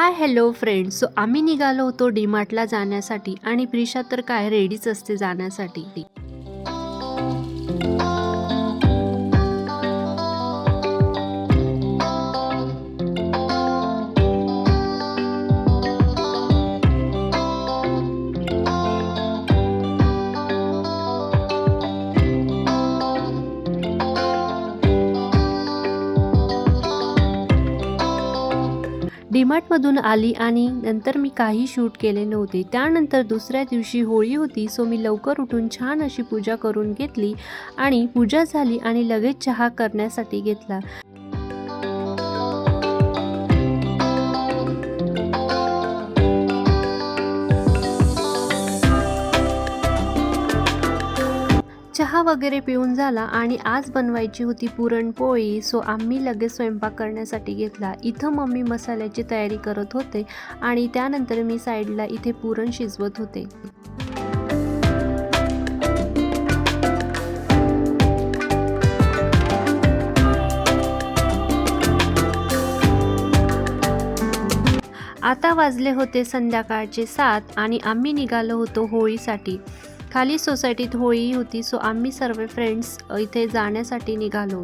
Hi hello friends. So आम्ही निघालो होतो डीमार्टला जाण्यासाठी आणि प्रिशा तर काय रेडीच असते जाण्यासाठी. डीमार्टमधून आली आणि नंतर मी काही शूट केले नव्हते. त्यानंतर दुसऱ्या दिवशी होळी होती, सो मी लवकर उठून छान अशी पूजा करून घेतली आणि पूजा झाली आणि लगेच चहा करण्यासाठी घेतला. चहा वगैरे पिऊन झाला आणि आज बनवायची होती पुरणपोळी, सो आम्ही लगेच स्वयंपाक करण्यासाठी घेतला. इथं मम्मी मसाल्याची तयारी करत होते आणि त्यानंतर मी साईडला इथे पुरण शिजवत होते. आता वाजले होते संध्याकाळचे 7 आणि आम्ही निघालो होतो होळीसाठी. खाली सोसायटीत होळी होती, सो आम्ही सर्व फ्रेंड्स इथे जाण्यासाठी निघालो.